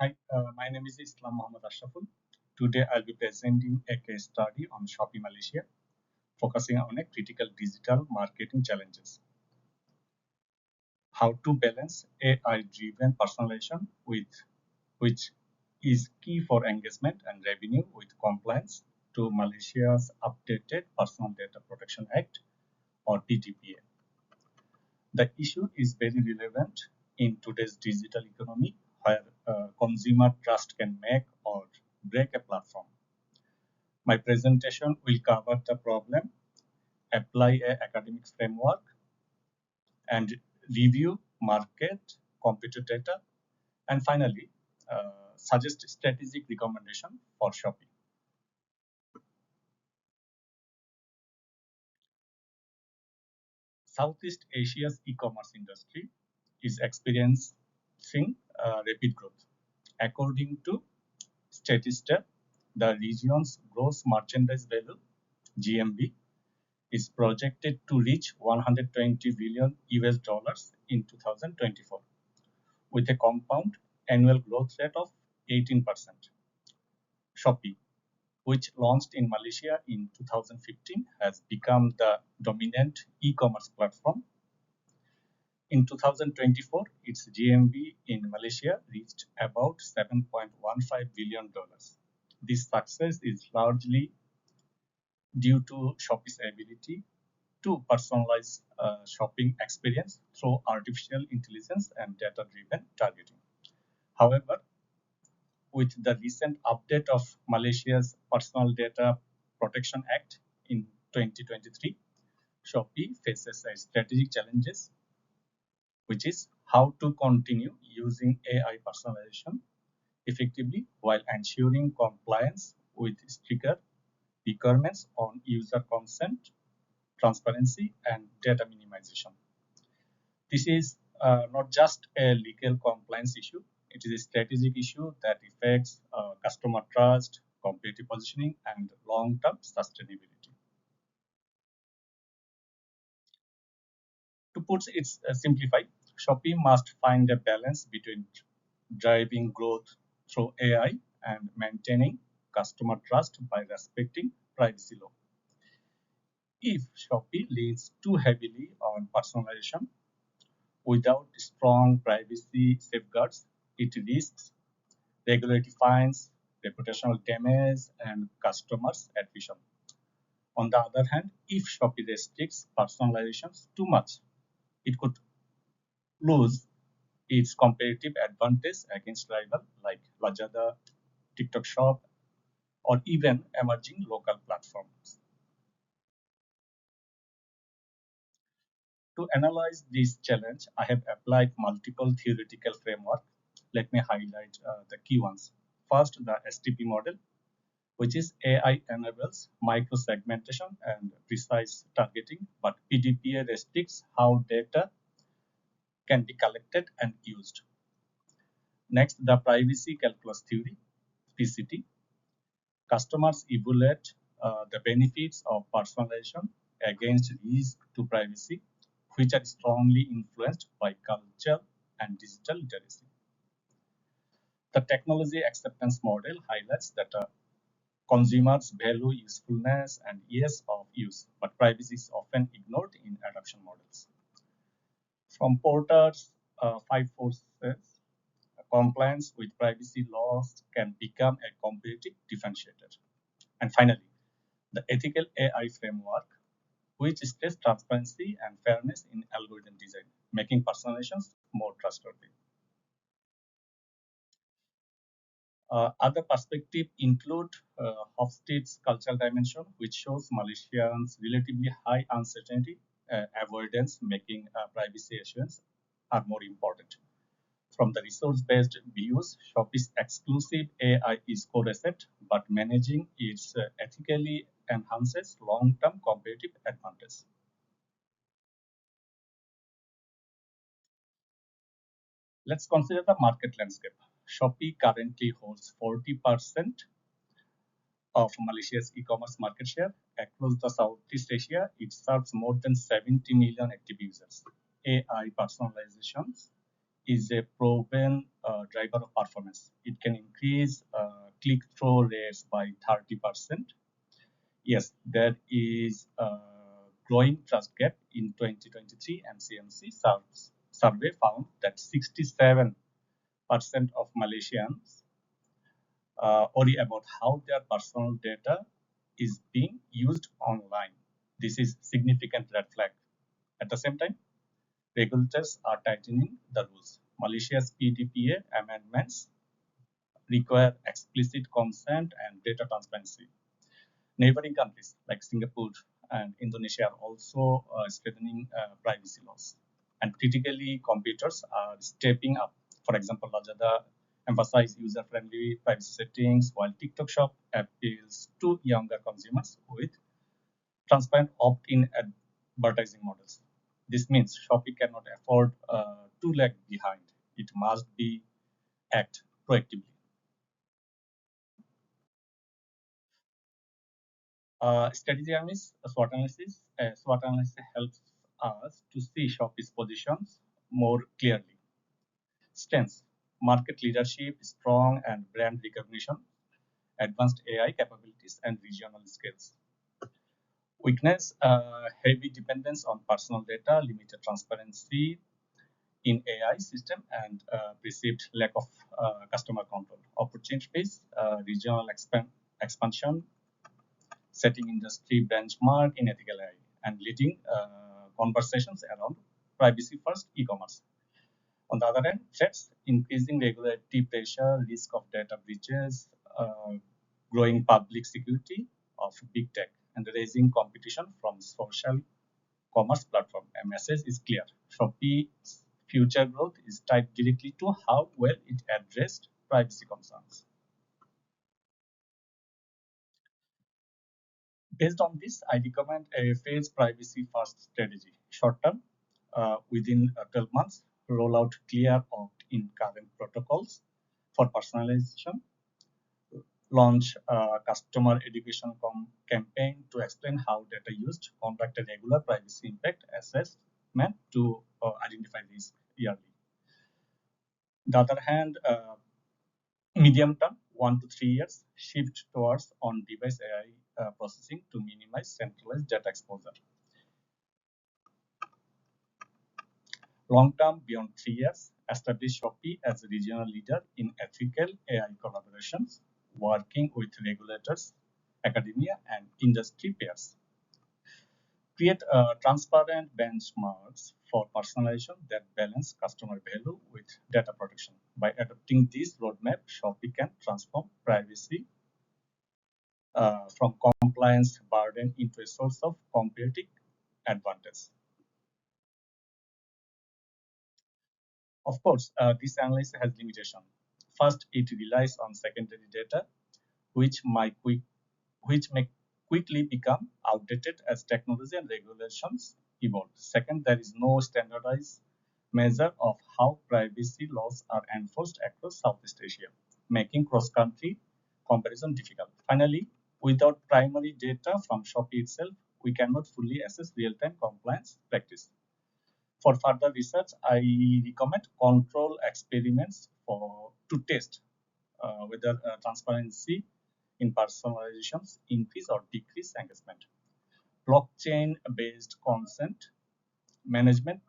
Hi, my name is Islam Muhammad Ashraful. Today I'll be presenting a case study on Shopee Malaysia, focusing on a critical digital marketing challenges. How to balance AI-driven personalization with which is key for engagement and revenue with compliance to Malaysia's updated Personal Data Protection Act or PDPA. The issue is very relevant in today's digital economy where consumer trust can make or break a platform. My presentation will cover the problem, apply a academic framework, and review market, computer data, and finally, suggest strategic recommendation for Shopee. Southeast Asia's e-commerce industry is experiencing rapid growth. According to Statista, the region's gross merchandise value (GMV) is projected to reach 120 billion US dollars in 2024, with a compound annual growth rate of 18%. Shopee, which launched in Malaysia in 2015, has become the dominant e-commerce platform. In 2024, its GMV in Malaysia reached about $7.15 billion. This success is largely due to Shopee's ability to personalize shopping experience through artificial intelligence and data-driven targeting. However, with the recent update of Malaysia's Personal Data Protection Act in 2023, Shopee faces a strategic challenges, which is how to continue using AI personalization effectively while ensuring compliance with stricter requirements on user consent, transparency, and data minimization. This is not just a legal compliance issue, it is a strategic issue that affects customer trust, competitive positioning, and long-term sustainability. To put it simplified, Shopee must find a balance between driving growth through AI and maintaining customer trust by respecting privacy law. If Shopee leans too heavily on personalization without strong privacy safeguards, it risks regulatory fines, reputational damage, and customers' attrition. On the other hand, if Shopee restricts personalizations too much, it could lose its competitive advantage against rivals like Lazada, TikTok Shop, or even emerging local platforms. To analyze this challenge, I have applied multiple theoretical frameworks. Let me highlight the key ones. First, the STP model, which is AI enables micro-segmentation and precise targeting, but PDPA restricts how data can be collected and used. Next, the privacy calculus theory, PCT. Customers evaluate the benefits of personalization against risk to privacy, which are strongly influenced by culture and digital literacy. The technology acceptance model highlights that consumers value usefulness and ease of use, but privacy is often ignored in adoption models. From Porter's five forces, compliance with privacy laws can become a competitive differentiator. And finally, the ethical AI framework, which stress transparency and fairness in algorithm design, making personalizations more trustworthy. Other perspectives include Hofstede's cultural dimension, which shows Malaysians' relatively high uncertainty avoidance, making privacy assurance are more important. From the resource-based views, Shopee's exclusive AI is core asset, but managing it ethically enhances long-term competitive advantage. Let's consider the market landscape. Shopee currently holds 40% of Malaysia's e-commerce market share. Across the Southeast Asia, it serves more than 70 million active users. AI personalizations is a proven driver of performance. performance. It can increase click-through rates by 30%. Yes, there is a growing trust gap. In 2023, MCMC survey found that 67% of Malaysians worry about how their personal data is being used online. This is significant red flag. At the same time, regulators are tightening the rules. Malaysia's PDPA amendments require explicit consent and data transparency. Neighboring countries like Singapore and Indonesia are also strengthening privacy laws. And critically, competitors are stepping up. For example, Lazada emphasizes user-friendly privacy settings, while TikTok Shop appeals to younger consumers with transparent opt-in advertising models. This means Shopee cannot afford to lag behind. It must be act proactively. Strategy analysis, SWOT analysis helps us to see Shopee's positions more clearly. Strengths, market leadership, strong and brand recognition, advanced AI capabilities, and regional skills. Weakness, heavy dependence on personal data, limited transparency in AI system, and perceived lack of customer control. Opportunities, regional expansion, setting industry benchmark in ethical AI, and leading conversations around privacy-first e-commerce. On the other hand, threats, increasing regulatory pressure, risk of data breaches, growing public security of big tech, and raising competition from social commerce platform. A message is clear. Shopee's future growth is tied directly to how well it addressed privacy concerns. Based on this, I recommend a phased privacy-first strategy. Short term, within 12 months, roll out clear opt-in current protocols for personalization, launch a customer education campaign to explain how data used, conduct a regular privacy impact assessment to identify risk yearly. On the other hand, medium term, 1 to 3 years, shift towards on-device AI processing to minimize centralized data exposure. Long term, beyond 3 years, establish Shopee as a regional leader in ethical AI collaborations, working with regulators, academia, and industry peers. Create transparent benchmarks for personalization that balance customer value with data protection. By adopting this roadmap, Shopee can transform privacy from compliance burden into a source of competitive advantage. Of course, this analysis has limitation. First, it relies on secondary data, which which may quickly become outdated as technology and regulations evolve. Second, there is no standardized measure of how privacy laws are enforced across Southeast Asia, making cross-country comparison difficult. Finally, without primary data from Shopee itself, we cannot fully assess real-time compliance practice. For further research, I recommend control experiments to test whether transparency in personalizations increase or decrease engagement. Blockchain-based consent management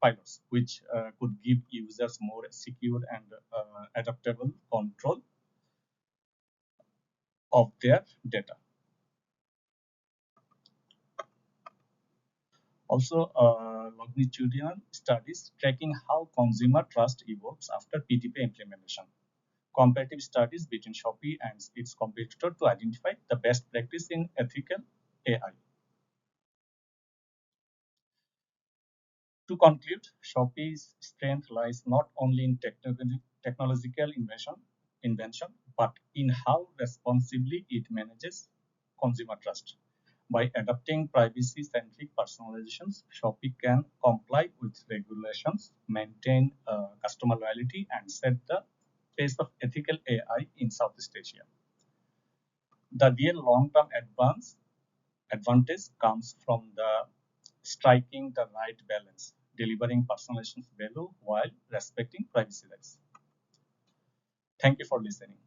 pilots, which could give users more secure and adaptable control of their data. Also, longitudinal studies tracking how consumer trust evolves after PDP implementation. Comparative studies between Shopee and its competitor to identify the best practice in ethical AI. To conclude, Shopee's strength lies not only in technological invention, but in how responsibly it manages consumer trust. By adopting privacy-centric personalizations, Shopee can comply with regulations, maintain customer loyalty, and set the pace of ethical AI in Southeast Asia. The real long-term advantage comes from the striking the right balance, delivering personalization value while respecting privacy rights. Thank you for listening.